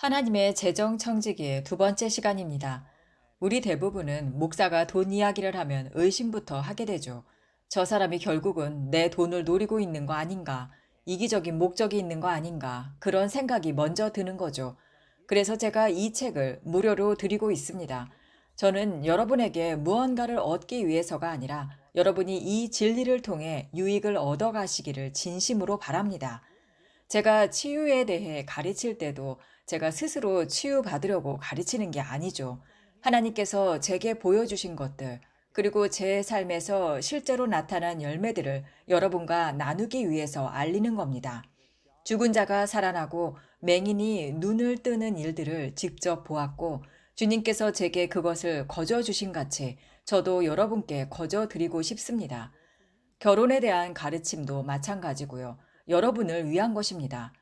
하나님의 재정 청지기의 두 번째 시간입니다. 우리 대부분은 목사가 돈 이야기를 하면 의심부터 하게 되죠. 저 사람이 결국은 내 돈을 노리고 있는 거 아닌가, 이기적인 목적이 있는 거 아닌가, 그런 생각이 먼저 드는 거죠. 그래서 제가 이 책을 무료로 드리고 있습니다. 저는 여러분에게 무언가를 얻기 위해서가 아니라 여러분이 이 진리를 통해 유익을 얻어가시기를 진심으로 바랍니다. 제가 치유에 대해 가르칠 때도 제가 스스로 치유받으려고 가르치는 게 아니죠. 하나님께서 제게 보여주신 것들, 그리고 제 삶에서 실제로 나타난 열매들을 여러분과 나누기 위해서 알리는 겁니다. 죽은 자가 살아나고 맹인이 눈을 뜨는 일들을 직접 보았고, 주님께서 제게 그것을 거저 주신 같이 저도 여러분께 거저 드리고 싶습니다. 결혼에 대한 가르침도 마찬가지고요. 여러분을 위한 것입니다.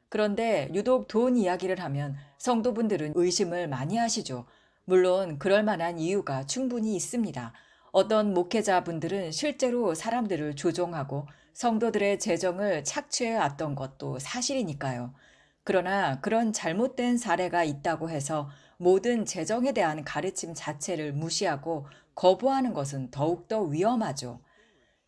그런데 유독 돈 이야기를 하면 성도분들은 의심을 많이 하시죠. 물론 그럴 만한 이유가 충분히 있습니다. 어떤 목회자분들은 실제로 사람들을 조종하고 성도들의 재정을 착취해 왔던 것도 사실이니까요. 그러나 그런 잘못된 사례가 있다고 해서 모든 재정에 대한 가르침 자체를 무시하고 거부하는 것은 더욱더 위험하죠.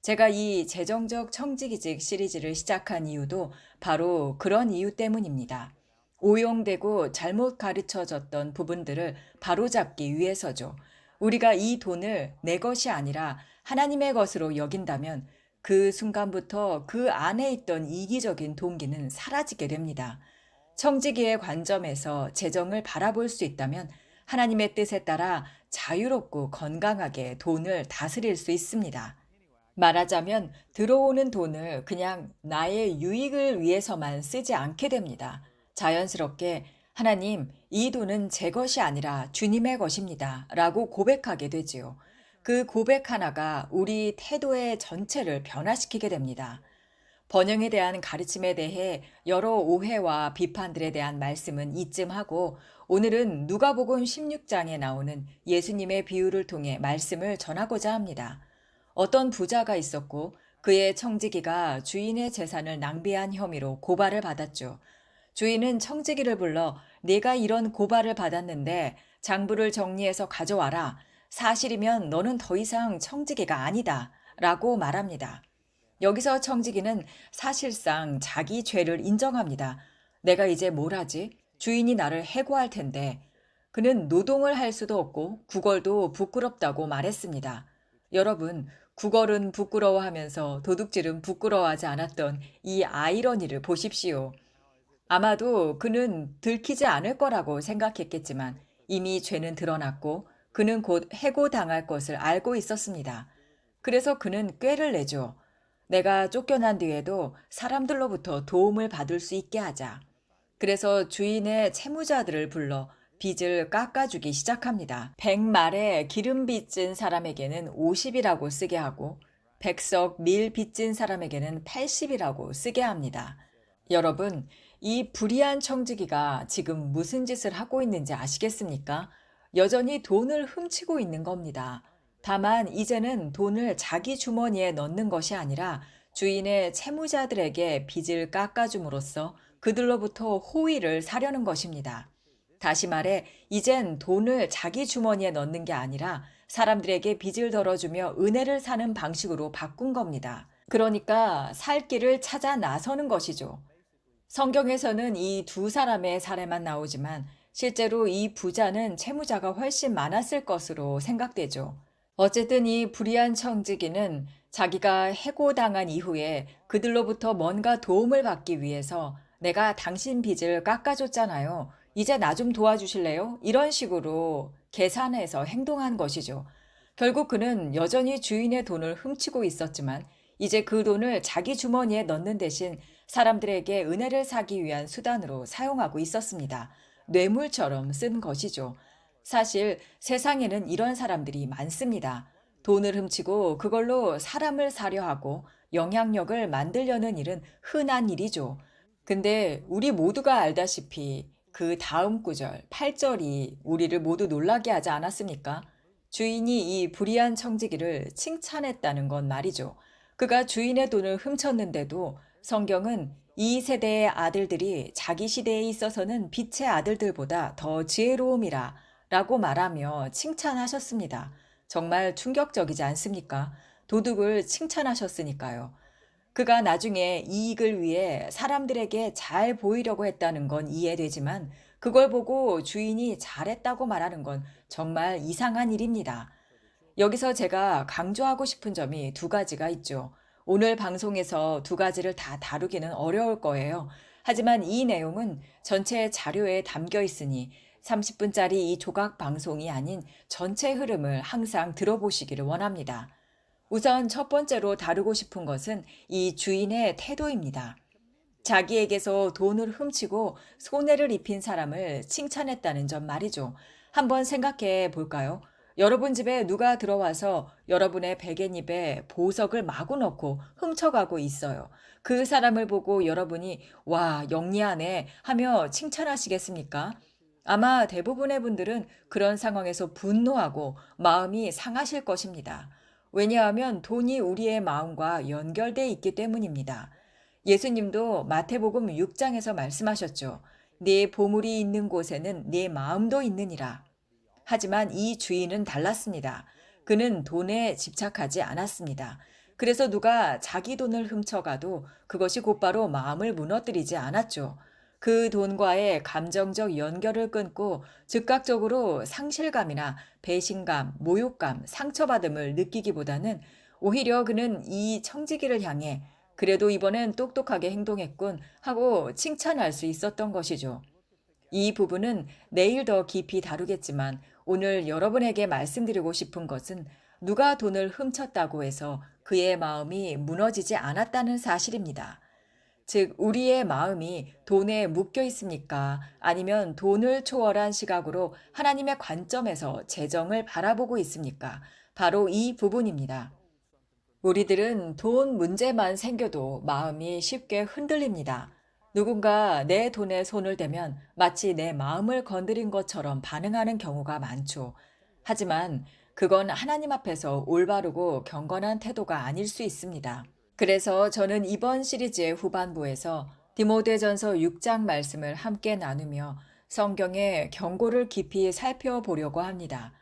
제가 이 재정적 청지기직 시리즈를 시작한 이유도 바로 그런 이유 때문입니다. 오용되고 잘못 가르쳐졌던 부분들을 바로잡기 위해서죠. 우리가 이 돈을 내 것이 아니라 하나님의 것으로 여긴다면 그 순간부터 그 안에 있던 이기적인 동기는 사라지게 됩니다. 청지기의 관점에서 재정을 바라볼 수 있다면 하나님의 뜻에 따라 자유롭고 건강하게 돈을 다스릴 수 있습니다. 말하자면 들어오는 돈을 그냥 나의 유익을 위해서만 쓰지 않게 됩니다. 자연스럽게 하나님, 이 돈은 제 것이 아니라 주님의 것입니다. 라고 고백하게 되지요. 그 고백 하나가 우리 태도의 전체를 변화시키게 됩니다. 번영에 대한 가르침에 대해 여러 오해와 비판들에 대한 말씀은 이쯤 하고 오늘은 누가복음 16장에 나오는 예수님의 비유를 통해 말씀을 전하고자 합니다. 어떤 부자가 있었고 그의 청지기가 주인의 재산을 낭비한 혐의로 고발을 받았죠. 주인은 청지기를 불러 내가 이런 고발을 받았는데 장부를 정리해서 가져와라. 사실이면 너는 더 이상 청지기가 아니다. 라고 말합니다. 여기서 청지기는 사실상 자기 죄를 인정합니다. 내가 이제 뭘 하지? 주인이 나를 해고할 텐데. 그는 노동을 할 수도 없고 구걸도 부끄럽다고 말했습니다. 여러분, 구걸은 부끄러워하면서 도둑질은 부끄러워하지 않았던 이 아이러니를 보십시오. 아마도 그는 들키지 않을 거라고 생각했겠지만 이미 죄는 드러났고 그는 곧 해고당할 것을 알고 있었습니다. 그래서 그는 꾀를 내죠. 내가 쫓겨난 뒤에도 사람들로부터 도움을 받을 수 있게 하자. 그래서 주인의 채무자들을 불러 빚을 깎아주기 시작합니다. 100말에 기름 빚진 사람에게는 50이라고 쓰게 하고 100석 밀 빚진 사람에게는 80이라고 쓰게 합니다. 여러분, 이 불의한 청지기가 지금 무슨 짓을 하고 있는지 아시겠습니까? 여전히 돈을 훔치고 있는 겁니다. 다만 이제는 돈을 자기 주머니에 넣는 것이 아니라 주인의 채무자들에게 빚을 깎아줌으로써 그들로부터 호의를 사려는 것입니다. 다시 말해, 이젠 돈을 자기 주머니에 넣는 게 아니라 사람들에게 빚을 덜어주며 은혜를 사는 방식으로 바꾼 겁니다. 그러니까 살 길을 찾아 나서는 것이죠. 성경에서는 이 두 사람의 사례만 나오지만 실제로 이 부자는 채무자가 훨씬 많았을 것으로 생각되죠. 어쨌든 이 불의한 청지기는 자기가 해고당한 이후에 그들로부터 뭔가 도움을 받기 위해서 내가 당신 빚을 깎아줬잖아요. 이제 나 좀 도와주실래요? 이런 식으로 계산해서 행동한 것이죠. 결국 그는 여전히 주인의 돈을 훔치고 있었지만 이제 그 돈을 자기 주머니에 넣는 대신 사람들에게 은혜를 사기 위한 수단으로 사용하고 있었습니다. 뇌물처럼 쓴 것이죠. 사실 세상에는 이런 사람들이 많습니다. 돈을 훔치고 그걸로 사람을 사려 하고 영향력을 만들려는 일은 흔한 일이죠. 근데 우리 모두가 알다시피 그 다음 구절 8절이 우리를 모두 놀라게 하지 않았습니까? 주인이 이 불의한 청지기를 칭찬했다는 건 말이죠. 그가 주인의 돈을 훔쳤는데도 성경은 이 세대의 아들들이 자기 시대에 있어서는 빛의 아들들보다 더 지혜로움이라 라고 말하며 칭찬하셨습니다. 정말 충격적이지 않습니까? 도둑을 칭찬하셨으니까요. 그가 나중에 이익을 위해 사람들에게 잘 보이려고 했다는 건 이해되지만 그걸 보고 주인이 잘했다고 말하는 건 정말 이상한 일입니다. 여기서 제가 강조하고 싶은 점이 두 가지가 있죠. 오늘 방송에서 두 가지를 다 다루기는 어려울 거예요. 하지만 이 내용은 전체 자료에 담겨 있으니 30분짜리 이 조각 방송이 아닌 전체 흐름을 항상 들어보시기를 원합니다. 우선 첫 번째로 다루고 싶은 것은 이 주인의 태도입니다. 자기에게서 돈을 훔치고 손해를 입힌 사람을 칭찬했다는 점 말이죠. 한번 생각해 볼까요? 여러분 집에 누가 들어와서 여러분의 베갯잎에 보석을 마구 넣고 훔쳐가고 있어요. 그 사람을 보고 여러분이 와, 영리하네 하며 칭찬하시겠습니까? 아마 대부분의 분들은 그런 상황에서 분노하고 마음이 상하실 것입니다. 왜냐하면 돈이 우리의 마음과 연결돼 있기 때문입니다. 예수님도 마태복음 6장에서 말씀하셨죠. 네 보물이 있는 곳에는 네 마음도 있느니라. 하지만 이 주인은 달랐습니다. 그는 돈에 집착하지 않았습니다. 그래서 누가 자기 돈을 훔쳐가도 그것이 곧바로 마음을 무너뜨리지 않았죠. 그 돈과의 감정적 연결을 끊고 즉각적으로 상실감이나 배신감, 모욕감, 상처받음을 느끼기보다는 오히려 그는 이 청지기를 향해 그래도 이번엔 똑똑하게 행동했군 하고 칭찬할 수 있었던 것이죠. 이 부분은 내일 더 깊이 다루겠지만 오늘 여러분에게 말씀드리고 싶은 것은 누가 돈을 훔쳤다고 해서 그의 마음이 무너지지 않았다는 사실입니다. 즉, 우리의 마음이 돈에 묶여 있습니까? 아니면 돈을 초월한 시각으로 하나님의 관점에서 재정을 바라보고 있습니까? 바로 이 부분입니다. 우리들은 돈 문제만 생겨도 마음이 쉽게 흔들립니다. 누군가 내 돈에 손을 대면 마치 내 마음을 건드린 것처럼 반응하는 경우가 많죠. 하지만 그건 하나님 앞에서 올바르고 경건한 태도가 아닐 수 있습니다. 그래서 저는 이번 시리즈의 후반부에서 디모데전서 6장 말씀을 함께 나누며 성경의 경고를 깊이 살펴보려고 합니다.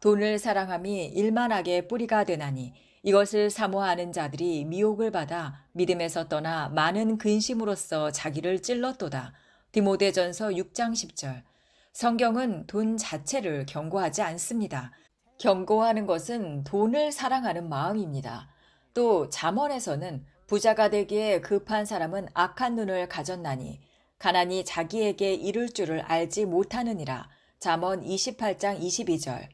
돈을 사랑함이 일만하게 뿌리가 되나니 이것을 사모하는 자들이 미혹을 받아 믿음에서 떠나 많은 근심으로써 자기를 찔렀도다. 디모데전서 6장 10절. 성경은 돈 자체를 경고하지 않습니다. 경고하는 것은 돈을 사랑하는 마음입니다. 또 잠언에서는 부자가 되기에 급한 사람은 악한 눈을 가졌나니 가난이 자기에게 이를 줄을 알지 못하느니라. 잠언 28장 22절.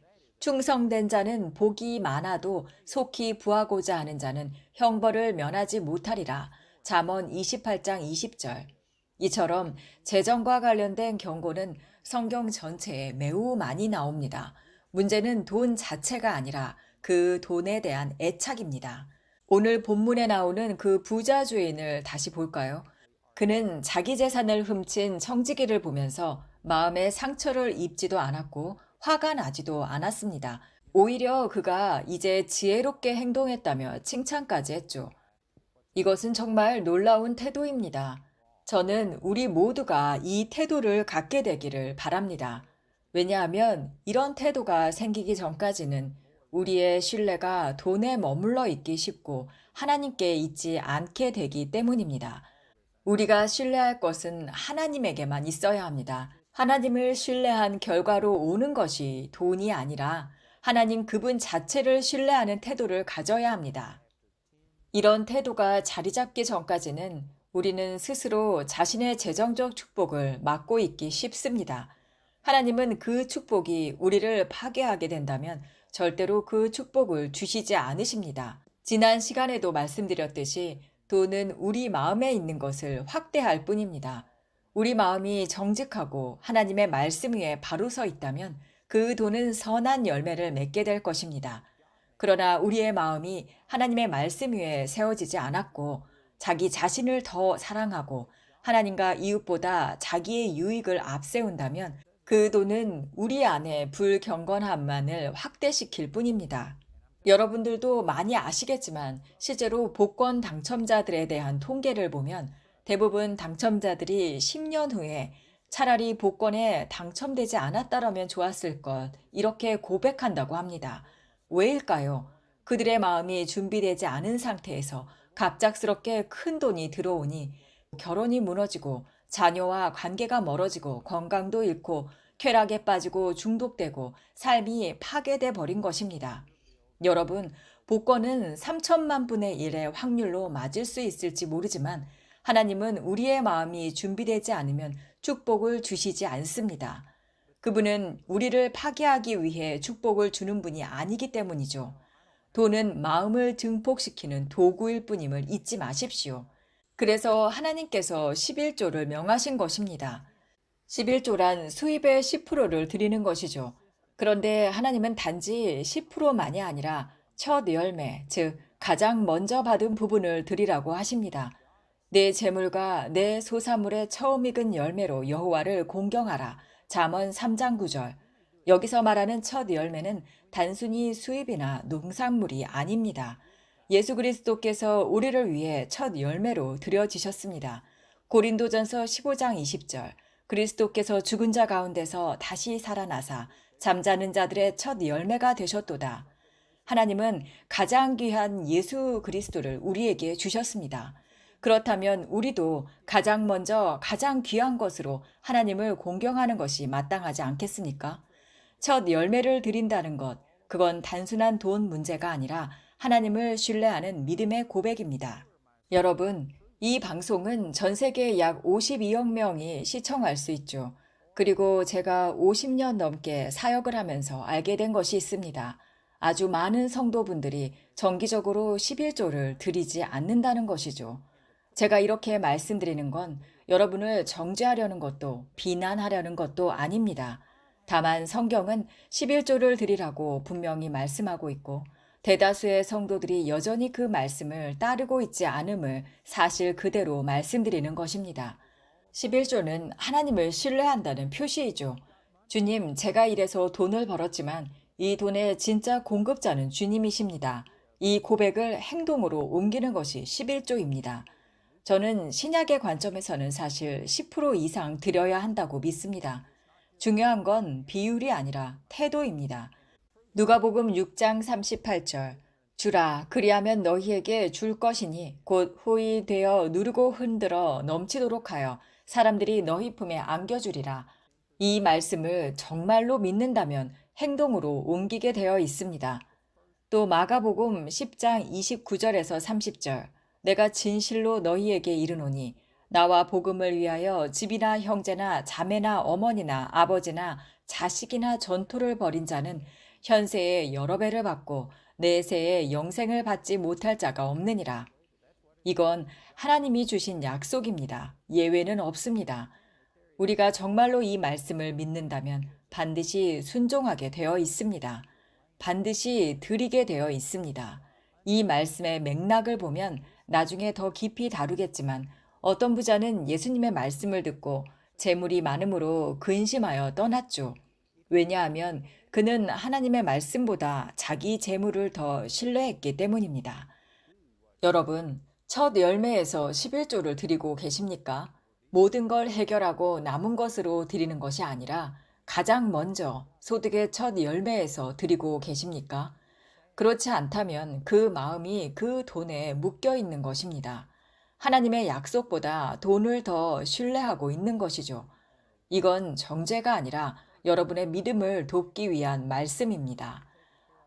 충성된 자는 복이 많아도 속히 부하고자 하는 자는 형벌을 면하지 못하리라. 잠언 28장 20절. 이처럼 재정과 관련된 경고는 성경 전체에 매우 많이 나옵니다. 문제는 돈 자체가 아니라 그 돈에 대한 애착입니다. 오늘 본문에 나오는 그 부자 주인을 다시 볼까요? 그는 자기 재산을 훔친 청지기를 보면서 마음에 상처를 입지도 않았고 화가 나지도 않았습니다. 오히려 그가 이제 지혜롭게 행동했다며 칭찬까지 했죠. 이것은 정말 놀라운 태도입니다. 저는 우리 모두가 이 태도를 갖게 되기를 바랍니다. 왜냐하면 이런 태도가 생기기 전까지는 우리의 신뢰가 돈에 머물러 있기 쉽고 하나님께 있지 않게 되기 때문입니다. 우리가 신뢰할 것은 하나님에게만 있어야 합니다. 하나님을 신뢰한 결과로 오는 것이 돈이 아니라 하나님 그분 자체를 신뢰하는 태도를 가져야 합니다. 이런 태도가 자리 잡기 전까지는 우리는 스스로 자신의 재정적 축복을 막고 있기 쉽습니다. 하나님은 그 축복이 우리를 파괴하게 된다면 절대로 그 축복을 주시지 않으십니다. 지난 시간에도 말씀드렸듯이 돈은 우리 마음에 있는 것을 확대할 뿐입니다. 우리 마음이 정직하고 하나님의 말씀 위에 바로 서 있다면 그 돈은 선한 열매를 맺게 될 것입니다. 그러나 우리의 마음이 하나님의 말씀 위에 세워지지 않았고 자기 자신을 더 사랑하고 하나님과 이웃보다 자기의 유익을 앞세운다면 그 돈은 우리 안에 불경건함만을 확대시킬 뿐입니다. 여러분들도 많이 아시겠지만 실제로 복권 당첨자들에 대한 통계를 보면 대부분 당첨자들이 10년 후에 차라리 복권에 당첨되지 않았다라면 좋았을 것, 이렇게 고백한다고 합니다. 왜일까요? 그들의 마음이 준비되지 않은 상태에서 갑작스럽게 큰 돈이 들어오니 결혼이 무너지고 자녀와 관계가 멀어지고 건강도 잃고 쾌락에 빠지고 중독되고 삶이 파괴돼 버린 것입니다. 여러분, 복권은 3천만 분의 1의 확률로 맞을 수 있을지 모르지만 하나님은 우리의 마음이 준비되지 않으면 축복을 주시지 않습니다. 그분은 우리를 파괴하기 위해 축복을 주는 분이 아니기 때문이죠. 돈은 마음을 증폭시키는 도구일 뿐임을 잊지 마십시오. 그래서 하나님께서 11조를 명하신 것입니다. 11조란 수입의 10%를 드리는 것이죠. 그런데 하나님은 단지 10%만이 아니라 첫 열매, 즉 가장 먼저 받은 부분을 드리라고 하십니다. 내 재물과 내 소사물의 처음 익은 열매로 여호와를 공경하라. 잠언 3장 9절. 여기서 말하는 첫 열매는 단순히 수입이나 농산물이 아닙니다. 예수 그리스도께서 우리를 위해 첫 열매로 드려지셨습니다. 고린도전서 15장 20절. 그리스도께서 죽은 자 가운데서 다시 살아나사 잠자는 자들의 첫 열매가 되셨도다. 하나님은 가장 귀한 예수 그리스도를 우리에게 주셨습니다. 그렇다면 우리도 가장 먼저 가장 귀한 것으로 하나님을 공경하는 것이 마땅하지 않겠습니까? 첫 열매를 드린다는 것, 그건 단순한 돈 문제가 아니라 하나님을 신뢰하는 믿음의 고백입니다. 여러분, 이 방송은 전 세계 약 52억 명이 시청할 수 있죠. 그리고 제가 50년 넘게 사역을 하면서 알게 된 것이 있습니다. 아주 많은 성도분들이 정기적으로 11조를 드리지 않는다는 것이죠. 제가 이렇게 말씀드리는 건 여러분을 정죄하려는 것도 비난하려는 것도 아닙니다. 다만 성경은 11조를 드리라고 분명히 말씀하고 있고 대다수의 성도들이 여전히 그 말씀을 따르고 있지 않음을 사실 그대로 말씀드리는 것입니다. 11조는 하나님을 신뢰한다는 표시이죠. 주님, 제가 이래서 돈을 벌었지만 이 돈의 진짜 공급자는 주님이십니다. 이 고백을 행동으로 옮기는 것이 11조입니다. 저는 신약의 관점에서는 사실 10% 이상 드려야 한다고 믿습니다. 중요한 건 비율이 아니라 태도입니다. 누가복음 6장 38절. 주라, 그리하면 너희에게 줄 것이니 곧 후히 되어 누르고 흔들어 넘치도록 하여 사람들이 너희 품에 안겨주리라. 이 말씀을 정말로 믿는다면 행동으로 옮기게 되어 있습니다. 또 마가복음 10장 29절에서 30절. 내가 진실로 너희에게 이르노니 나와 복음을 위하여 집이나 형제나 자매나 어머니나 아버지나 자식이나 전토를 벌인 자는 현세에 여러 배를 받고 내세에 영생을 받지 못할 자가 없느니라. 이건 하나님이 주신 약속입니다. 예외는 없습니다. 우리가 정말로 이 말씀을 믿는다면 반드시 순종하게 되어 있습니다. 반드시 드리게 되어 있습니다. 이 말씀의 맥락을 보면 나중에 더 깊이 다루겠지만 어떤 부자는 예수님의 말씀을 듣고 재물이 많음으로 근심하여 떠났죠. 왜냐하면 그는 하나님의 말씀보다 자기 재물을 더 신뢰했기 때문입니다. 여러분, 첫 열매에서 11조를 드리고 계십니까? 모든 걸 해결하고 남은 것으로 드리는 것이 아니라 가장 먼저 소득의 첫 열매에서 드리고 계십니까? 그렇지 않다면 그 마음이 그 돈에 묶여 있는 것입니다. 하나님의 약속보다 돈을 더 신뢰하고 있는 것이죠. 이건 정죄가 아니라 여러분의 믿음을 돕기 위한 말씀입니다.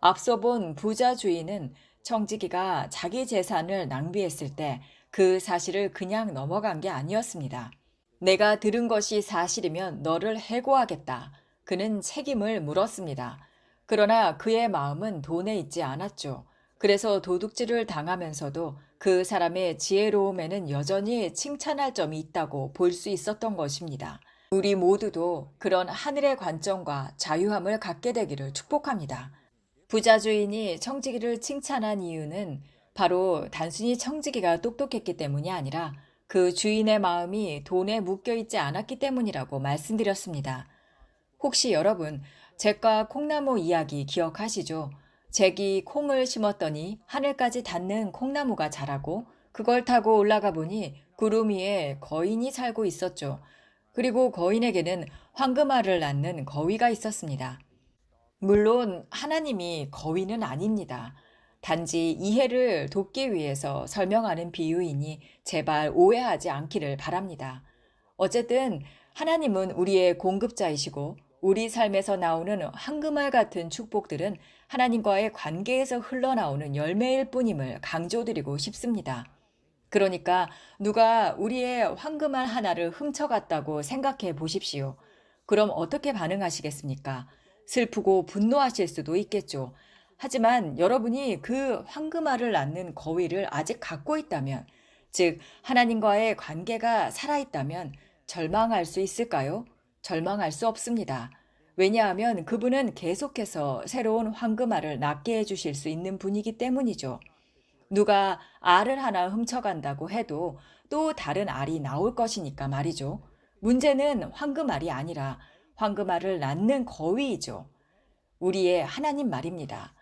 앞서 본 부자 주인은 청지기가 자기 재산을 낭비했을 때 그 사실을 그냥 넘어간 게 아니었습니다. 내가 들은 것이 사실이면 너를 해고하겠다. 그는 책임을 물었습니다. 그러나 그의 마음은 돈에 있지 않았죠. 그래서 도둑질을 당하면서도 그 사람의 지혜로움에는 여전히 칭찬할 점이 있다고 볼 수 있었던 것입니다. 우리 모두도 그런 하늘의 관점과 자유함을 갖게 되기를 축복합니다. 부자 주인이 청지기를 칭찬한 이유는 바로 단순히 청지기가 똑똑했기 때문이 아니라 그 주인의 마음이 돈에 묶여 있지 않았기 때문이라고 말씀드렸습니다. 혹시 여러분, 잭과 콩나무 이야기 기억하시죠? 잭이 콩을 심었더니 하늘까지 닿는 콩나무가 자라고 그걸 타고 올라가 보니 구름 위에 거인이 살고 있었죠. 그리고 거인에게는 황금알을 낳는 거위가 있었습니다. 물론 하나님이 거위는 아닙니다. 단지 이해를 돕기 위해서 설명하는 비유이니 제발 오해하지 않기를 바랍니다. 어쨌든 하나님은 우리의 공급자이시고 우리 삶에서 나오는 황금알 같은 축복들은 하나님과의 관계에서 흘러나오는 열매일 뿐임을 강조드리고 싶습니다. 그러니까 누가 우리의 황금알 하나를 훔쳐갔다고 생각해 보십시오. 그럼 어떻게 반응하시겠습니까? 슬프고 분노하실 수도 있겠죠. 하지만 여러분이 그 황금알을 낳는 거위를 아직 갖고 있다면, 즉, 하나님과의 관계가 살아있다면 절망할 수 있을까요? 절망할 수 없습니다. 왜냐하면 그분은 계속해서 새로운 황금알을 낳게 해주실 수 있는 분이기 때문이죠. 누가 알을 하나 훔쳐간다고 해도 또 다른 알이 나올 것이니까 말이죠. 문제는 황금알이 아니라 황금알을 낳는 거위이죠. 우리의 하나님 말입니다.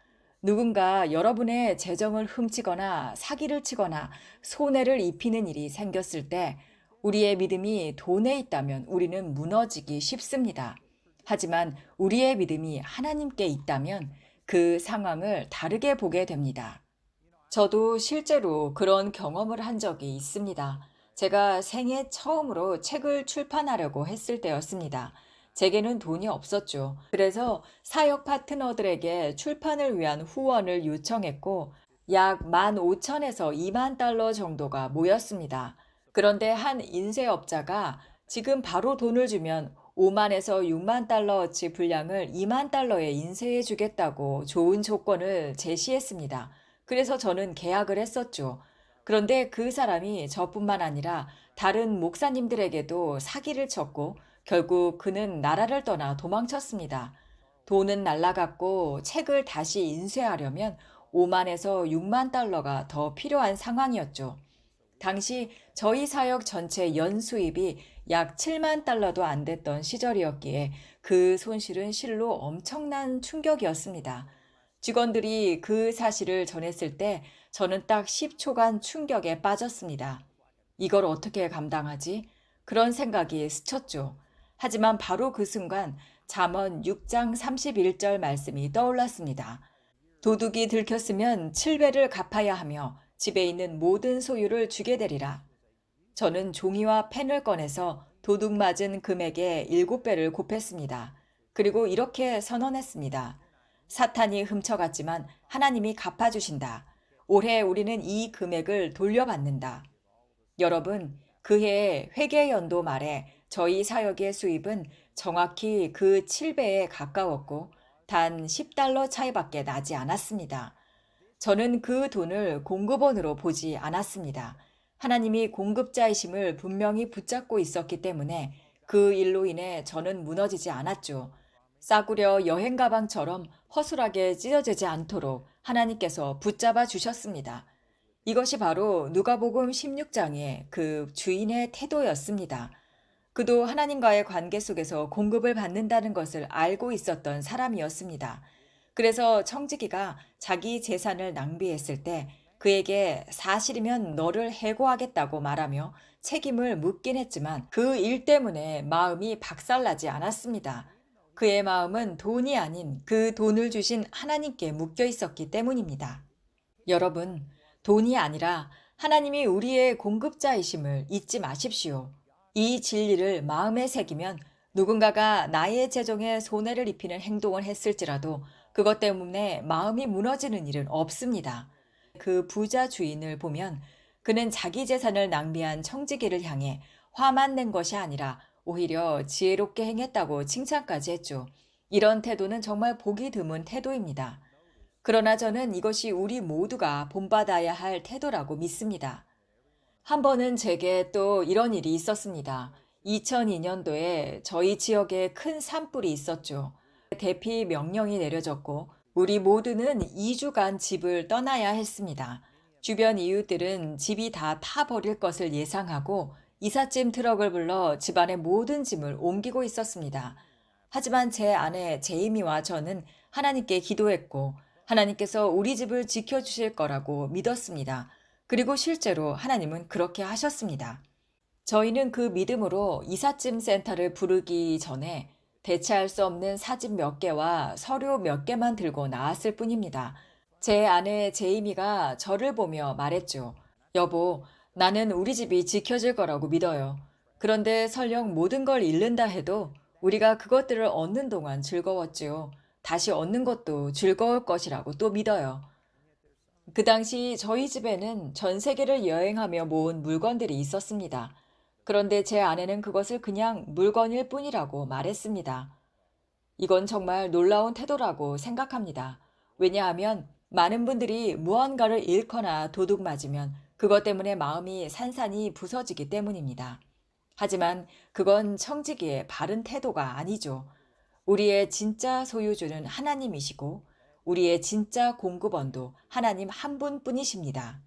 누군가 여러분의 재정을 훔치거나 사기를 치거나 손해를 입히는 일이 생겼을 때 우리의 믿음이 돈에 있다면 우리는 무너지기 쉽습니다. 하지만 우리의 믿음이 하나님께 있다면 그 상황을 다르게 보게 됩니다. 저도 실제로 그런 경험을 한 적이 있습니다. 제가 생애 처음으로 책을 출판하려고 했을 때였습니다. 제게는 돈이 없었죠. 그래서 사역 파트너들에게 출판을 위한 후원을 요청했고, 약 15,000에서 2만 달러 정도가 모였습니다. 그런데 한 인쇄업자가 지금 바로 돈을 주면 5만에서 6만 달러어치 분량을 2만 달러에 인쇄해 주겠다고 좋은 조건을 제시했습니다. 그래서 저는 계약을 했었죠. 그런데 그 사람이 저뿐만 아니라 다른 목사님들에게도 사기를 쳤고 결국 그는 나라를 떠나 도망쳤습니다. 돈은 날라갔고 책을 다시 인쇄하려면 5만에서 6만 달러가 더 필요한 상황이었죠. 당시 저희 사역 전체 연수입이 약 7만 달러도 안 됐던 시절이었기에 그 손실은 실로 엄청난 충격이었습니다. 직원들이 그 사실을 전했을 때 저는 딱 10초간 충격에 빠졌습니다. 이걸 어떻게 감당하지? 그런 생각이 스쳤죠. 하지만 바로 그 순간 잠언 6장 31절 말씀이 떠올랐습니다. 도둑이 들켰으면 7배를 갚아야 하며 집에 있는 모든 소유를 주게 되리라. 저는 종이와 펜을 꺼내서 도둑 맞은 금액의 7배를 곱했습니다. 그리고 이렇게 선언했습니다. 사탄이 훔쳐갔지만 하나님이 갚아주신다. 올해 우리는 이 금액을 돌려받는다. 여러분, 그해 회계연도 말에 저희 사역의 수입은 정확히 그 7배에 가까웠고 단 10달러 차이밖에 나지 않았습니다. 저는 그 돈을 공급원으로 보지 않았습니다. 하나님이 공급자이심을 분명히 붙잡고 있었기 때문에 그 일로 인해 저는 무너지지 않았죠. 싸구려 여행 가방처럼 허술하게 찢어지지 않도록 하나님께서 붙잡아 주셨습니다. 이것이 바로 누가복음 16장의 그 주인의 태도였습니다. 그도 하나님과의 관계 속에서 공급을 받는다는 것을 알고 있었던 사람이었습니다. 그래서 청지기가 자기 재산을 낭비했을 때 그에게 사실이면 너를 해고하겠다고 말하며 책임을 묻긴 했지만 그 일 때문에 마음이 박살나지 않았습니다. 그의 마음은 돈이 아닌 그 돈을 주신 하나님께 묶여 있었기 때문입니다. 여러분, 돈이 아니라 하나님이 우리의 공급자이심을 잊지 마십시오. 이 진리를 마음에 새기면 누군가가 나의 재정에 손해를 입히는 행동을 했을지라도 그것 때문에 마음이 무너지는 일은 없습니다. 그 부자 주인을 보면 그는 자기 재산을 낭비한 청지기를 향해 화만 낸 것이 아니라 오히려 지혜롭게 행했다고 칭찬까지 했죠. 이런 태도는 정말 보기 드문 태도입니다. 그러나 저는 이것이 우리 모두가 본받아야 할 태도라고 믿습니다. 한 번은 제게 또 이런 일이 있었습니다. 2002년도에 저희 지역에 큰 산불이 있었죠. 대피 명령이 내려졌고 우리 모두는 2주간 집을 떠나야 했습니다. 주변 이웃들은 집이 다 타버릴 것을 예상하고 이삿짐 트럭을 불러 집안의 모든 짐을 옮기고 있었습니다. 하지만 제 아내 제이미와 저는 하나님께 기도했고 하나님께서 우리 집을 지켜주실 거라고 믿었습니다. 그리고 실제로 하나님은 그렇게 하셨습니다. 저희는 그 믿음으로 이삿짐 센터를 부르기 전에 대체할 수 없는 사진 몇 개와 서류 몇 개만 들고 나왔을 뿐입니다. 제 아내 제이미가 저를 보며 말했죠. 여보, 나는 우리 집이 지켜질 거라고 믿어요. 그런데 설령 모든 걸 잃는다 해도 우리가 그것들을 얻는 동안 즐거웠지요. 다시 얻는 것도 즐거울 것이라고 또 믿어요. 그 당시 저희 집에는 전 세계를 여행하며 모은 물건들이 있었습니다. 그런데 제 아내는 그것을 그냥 물건일 뿐이라고 말했습니다. 이건 정말 놀라운 태도라고 생각합니다. 왜냐하면 많은 분들이 무언가를 잃거나 도둑 맞으면 그것 때문에 마음이 산산이 부서지기 때문입니다. 하지만 그건 청지기의 바른 태도가 아니죠. 우리의 진짜 소유주는 하나님이시고 우리의 진짜 공급원도 하나님 한 분뿐이십니다.